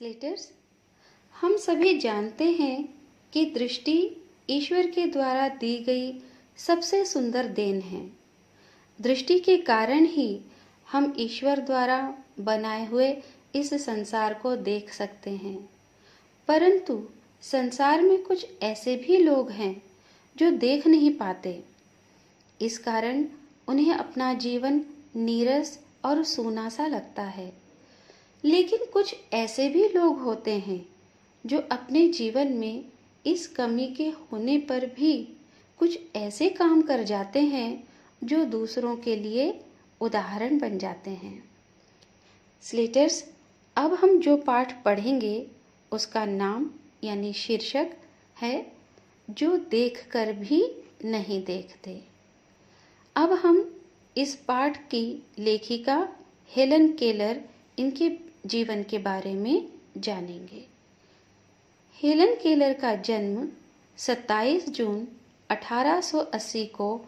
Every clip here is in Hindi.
स्लेटर्स, हम सभी जानते हैं कि दृष्टि ईश्वर के द्वारा दी गई सबसे सुंदर देन है। दृष्टि के कारण ही हम ईश्वर द्वारा बनाए हुए इस संसार को देख सकते हैं। परंतु संसार में कुछ ऐसे भी लोग हैं जो देख नहीं पाते। इस कारण उन्हें अपना जीवन नीरस और सूना सा लगता है। लेकिन कुछ ऐसे भी लोग होते हैं जो अपने जीवन में इस कमी के होने पर भी कुछ ऐसे काम कर जाते हैं जो दूसरों के लिए उदाहरण बन जाते हैं। स्लेटर्स, अब हम जो पाठ पढ़ेंगे उसका नाम यानी शीर्षक है जो देखकर भी नहीं देखते। अब हम इस पाठ की लेखिका हेलन केलर इनके जीवन के बारे में जानेंगे। हेलन केलर का जन्म 27 जून 1880 को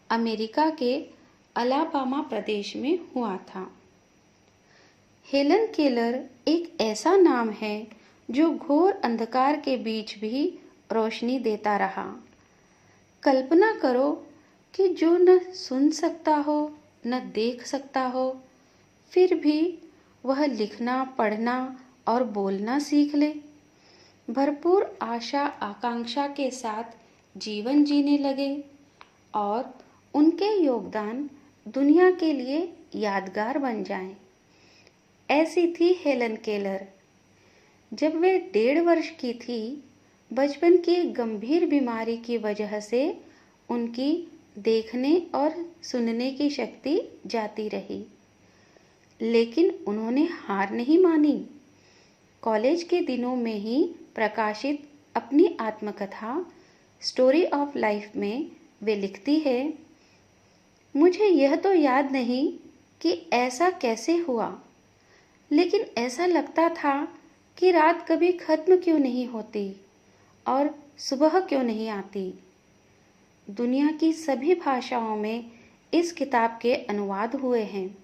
अमेरिका के अलाबामा प्रदेश में हुआ था। हेलन केलर एक ऐसा नाम है जो घोर अंधकार के बीच भी रोशनी देता रहा। कल्पना करो कि जो न सुन सकता हो न देख सकता हो, फिर भी वह लिखना, पढ़ना और बोलना सीख ले। भरपूर आशा आकांक्षा के साथ जीवन जीने लगे और उनके योगदान दुनिया के लिए यादगार बन जाएं। ऐसी थी हेलन केलर। जब वे 1.5 वर्ष की थी, बचपन की एक गंभीर बीमारी की वजह से उनकी देखने और सुनने की शक्ति जाती रही। लेकिन उन्होंने हार नहीं मानी। कॉलेज के दिनों में ही प्रकाशित अपनी आत्मकथा स्टोरी ऑफ लाइफ में वे लिखती है, मुझे यह तो याद नहीं कि ऐसा कैसे हुआ, लेकिन ऐसा लगता था कि रात कभी खत्म क्यों नहीं होती और सुबह क्यों नहीं आती। दुनिया की सभी भाषाओं में इस किताब के अनुवाद हुए हैं।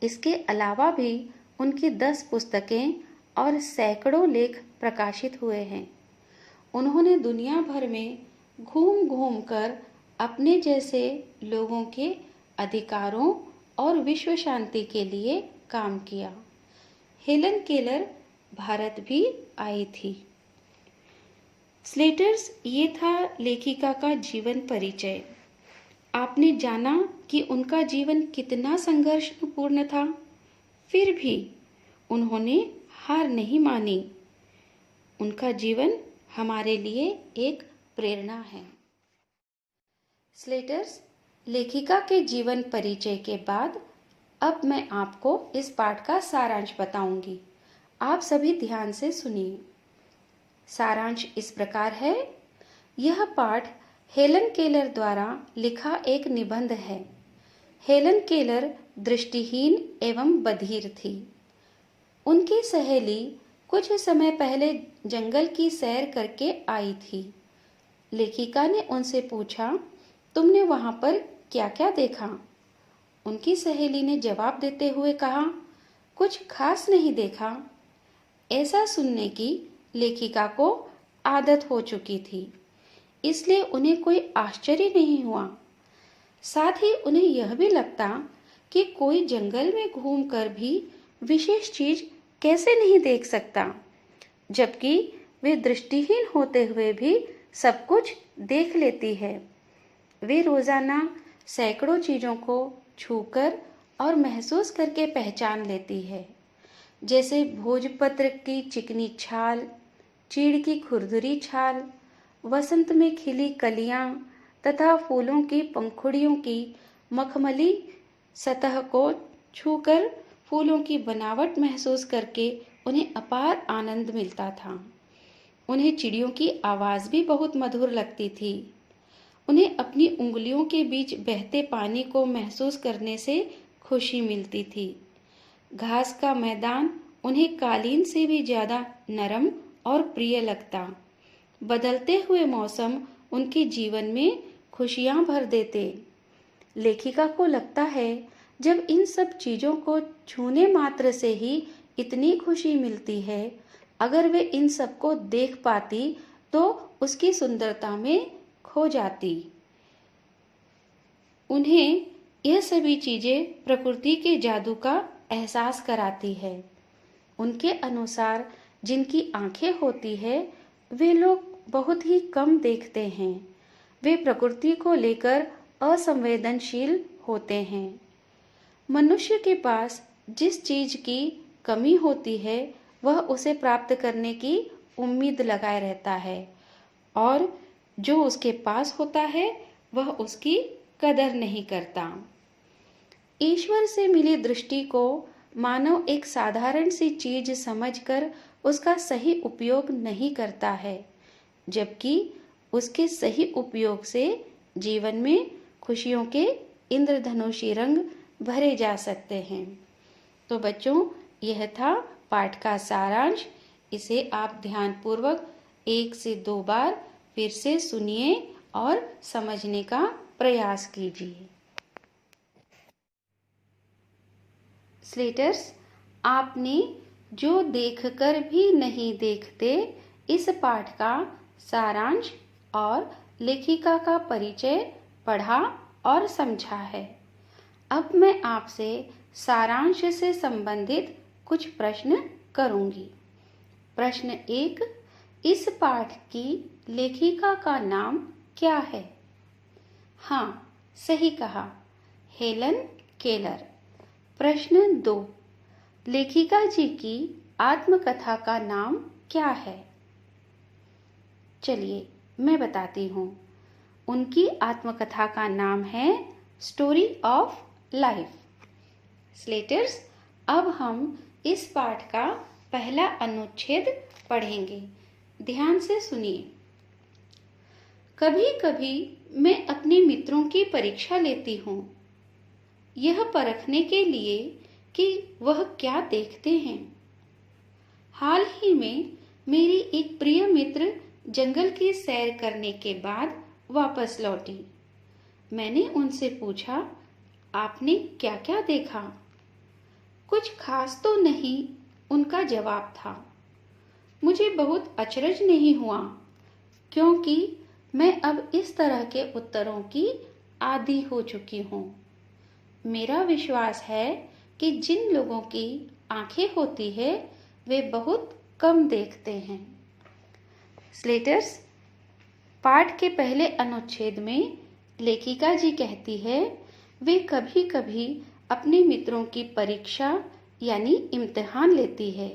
इसके अलावा भी उनकी 10 पुस्तकें और सैकड़ों लेख प्रकाशित हुए हैं। उन्होंने दुनिया भर में घूम घूम कर अपने जैसे लोगों के अधिकारों और विश्व शांति के लिए काम किया। हेलन केलर भारत भी आई थी। स्लेटर्स, ये था लेखिका का जीवन परिचय। आपने जाना कि उनका जीवन कितना संघर्षपूर्ण था, फिर भी उन्होंने हार नहीं मानी। उनका जीवन हमारे लिए एक प्रेरणा है। स्लेटर्स, लेखिका के जीवन परिचय के बाद अब मैं आपको इस पाठ का सारांश बताऊंगी। आप सभी ध्यान से सुनिए। सारांश इस प्रकार है। यह पाठ हेलन केलर द्वारा लिखा एक निबंध है। हेलन केलर दृष्टिहीन एवं बधिर थी। उनकी सहेली कुछ समय पहले जंगल की सैर करके आई थी। लेखिका ने उनसे पूछा, तुमने वहां पर क्या क्या देखा? उनकी सहेली ने जवाब देते हुए कहा, कुछ खास नहीं देखा। ऐसा सुनने की लेखिका को आदत हो चुकी थी, इसलिए उन्हें कोई आश्चर्य नहीं हुआ। साथ ही उन्हें यह भी लगता कि कोई जंगल में घूमकर भी विशेष चीज कैसे नहीं देख सकता, जबकि वे दृष्टिहीन होते हुए भी सब कुछ देख लेती है। वे रोजाना सैकड़ों चीजों को छूकर और महसूस करके पहचान लेती है, जैसे भोजपत्र की चिकनी छाल, चीड़ की खुरदुरी छाल, वसंत में खिली कलियां तथा फूलों की पंखुड़ियों की मखमली सतह को छूकर फूलों की बनावट महसूस करके उन्हें अपार आनंद मिलता था। उन्हें चिड़ियों की आवाज भी बहुत मधुर लगती थी। उन्हें अपनी उंगलियों के बीच बहते पानी को महसूस करने से खुशी मिलती थी। घास का मैदान उन्हें कालीन से भी ज्यादा नरम और प्रिय लगता। बदलते हुए मौसम उनके जीवन में खुशियां भर देते। लेखिका को लगता है जब इन सब चीजों को छूने मात्र से ही इतनी खुशी मिलती है। अगर वे इन सबको देख पाती तो उसकी सुंदरता में खो जाती। उन्हें यह सभी चीजें प्रकृति के जादू का एहसास कराती है। उनके अनुसार जिनकी आंखें होती है वे लोग बहुत ही कम देखते हैं। वे प्रकृति को लेकर असंवेदनशील होते हैं। मनुष्य के पास जिस चीज की कमी होती है वह उसे प्राप्त करने की उम्मीद लगाए रहता है और जो उसके पास होता है वह उसकी कदर नहीं करता। ईश्वर से मिली दृष्टि को मानव एक साधारण सी चीज समझकर उसका सही उपयोग नहीं करता है, जबकि उसके सही उपयोग से जीवन में खुशियों के इंद्रधनुषी रंग भरे जा सकते हैं। तो बच्चों, यह था पाठ का सारांश। इसे आप ध्यानपूर्वक 1 से 2 बार फिर से सुनिए और समझने का प्रयास कीजिए। स्लेटर्स, आपने जो देखकर भी नहीं देखते इस पाठ का सारांश और लेखिका का परिचय पढ़ा और समझा है। अब मैं आपसे सारांश से संबंधित कुछ प्रश्न करूंगी। प्रश्न 1, इस पाठ की लेखिका का नाम क्या है? हाँ, सही कहा, हेलन केलर। प्रश्न 2, लेखिका जी की आत्मकथा का नाम क्या है? चलिए मैं बताती हूँ। उनकी आत्मकथा का नाम है स्टोरी ऑफ लाइफ। स्लेटर्स, अब हम इस पाठ का पहला अनुच्छेद पढ़ेंगे। ध्यान से सुनिए। कभी कभी मैं अपने मित्रों की परीक्षा लेती हूँ, यह परखने के लिए कि वह क्या देखते हैं। हाल ही में मेरी एक प्रिय मित्र जंगल की सैर करने के बाद वापस लौटी। मैंने उनसे पूछा, आपने क्या क्या देखा? कुछ खास तो नहीं, उनका जवाब था। मुझे बहुत अचरज नहीं हुआ, क्योंकि मैं अब इस तरह के उत्तरों की आदी हो चुकी हूँ। मेरा विश्वास है कि जिन लोगों की आंखें होती है वे बहुत कम देखते हैं। स्लेटर्स, पाठ के पहले अनुच्छेद में लेखिका जी कहती है वे कभी कभी अपने मित्रों की परीक्षा यानी इम्तिहान लेती है,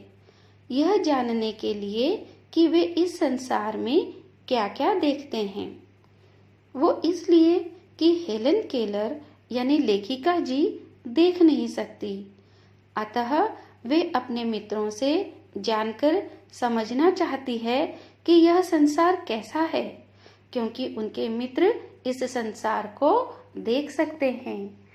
यह जानने के लिए कि वे इस संसार में क्या क्या देखते हैं। वो इसलिए कि हेलन केलर यानी लेखिका जी देख नहीं सकती, अतः वे अपने मित्रों से जानकर समझना चाहती है कि यह संसार कैसा है, क्योंकि उनके मित्र इस संसार को देख सकते हैं।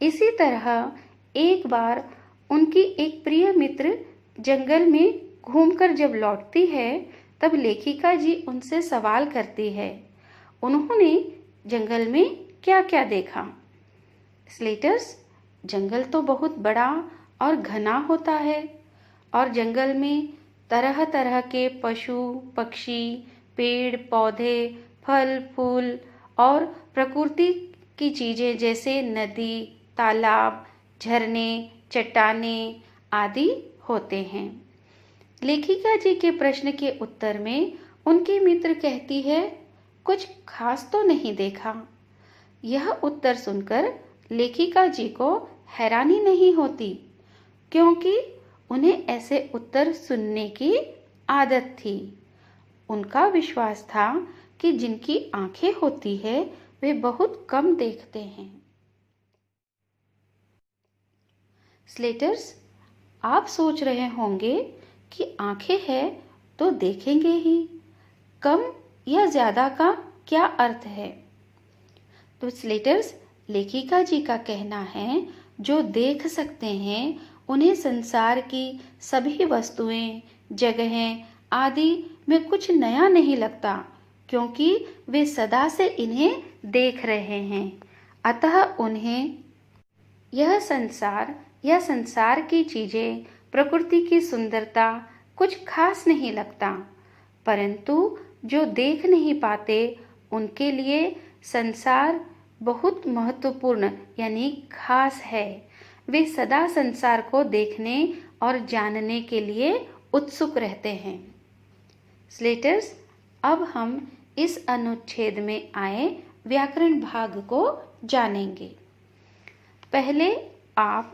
इसी तरह एक बार उनकी एक प्रिय मित्र जंगल में घूमकर जब लौटती है तब लेखिका जी उनसे सवाल करती है, उन्होंने जंगल में क्या क्या देखा? स्लेटर्स, जंगल तो बहुत बड़ा और घना होता है और जंगल में तरह तरह के पशु पक्षी, पेड़ पौधे, फल फूल और प्रकृति की चीजें जैसे नदी, तालाब, झरने, चट्टानें आदि होते हैं। लेखिका जी के प्रश्न के उत्तर में उनकी मित्र कहती है, कुछ खास तो नहीं देखा। यह उत्तर सुनकर लेखिका जी को हैरानी नहीं होती, क्योंकि उन्हें ऐसे उत्तर सुनने की आदत थी। उनका विश्वास था कि जिनकी आंखें होती है वे बहुत कम देखते हैं। स्लेटर्स, आप सोच रहे होंगे कि आंखें हैं तो देखेंगे ही, कम या ज्यादा का क्या अर्थ है? तो स्लेटर्स, लेखिका जी का कहना है जो देख सकते हैं उन्हें संसार की सभी वस्तुएं, जगहें आदि में कुछ नया नहीं लगता, क्योंकि वे सदा से इन्हें देख रहे हैं। अतः उन्हें यह संसार या संसार की चीजें प्रकृति की सुंदरता कुछ खास नहीं लगता, परंतु जो देख नहीं पाते उनके लिए संसार बहुत महत्वपूर्ण यानी खास है। वे सदा संसार को देखने और जानने के लिए उत्सुक रहते हैं। स्लेटर्स, अब हम इस अनुच्छेद में आए व्याकरण भाग को जानेंगे। पहले आप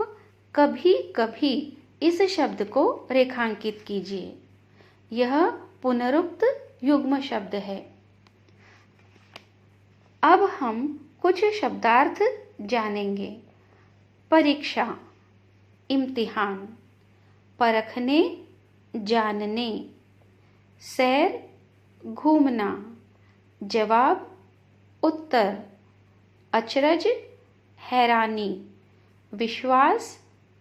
कभी कभी इस शब्द को रेखांकित कीजिए। यह पुनरुक्त युग्म शब्द है। अब हम कुछ शब्दार्थ जानेंगे। परीक्षा, इम्तिहान, परखने, जानने, सैर, घूमना, जवाब, उत्तर, अचरज, हैरानी, विश्वास,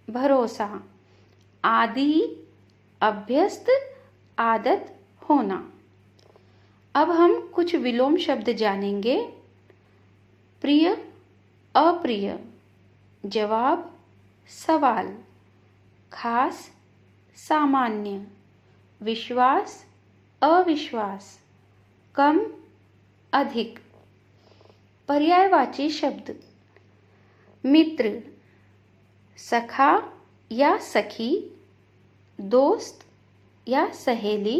भरोसा, आदि, अभ्यस्त, आदत, होना। अब हम कुछ विलोम शब्द जानेंगे। प्रिय, अप्रिय, जवाब, सवाल, खास, सामान्य, विश्वास, अविश्वास, कम, अधिक। पर्यायवाची शब्द। मित्र, सखा या सखी, दोस्त या सहेली,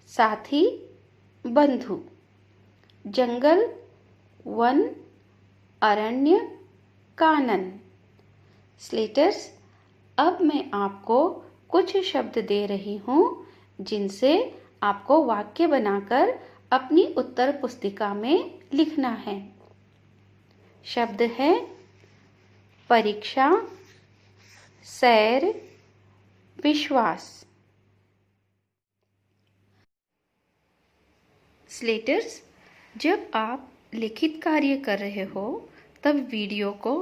साथी, बंधु। जंगल, वन, अरण्य, कानन। स्लेटर्स, अब मैं आपको कुछ शब्द दे रही हूँ जिनसे आपको वाक्य बनाकर अपनी उत्तर पुस्तिका में लिखना है। शब्द है परीक्षा, सैर, विश्वास। स्लेटर्स, जब आप लिखित कार्य कर रहे हो तब वीडियो को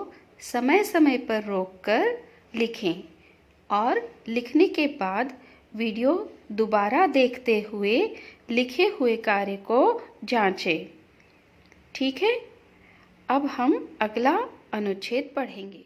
समय समय पर रोककर लिखें और लिखने के बाद वीडियो दोबारा देखते हुए लिखे हुए कार्य को जांचें। ठीक है, अब हम अगला अनुच्छेद पढ़ेंगे।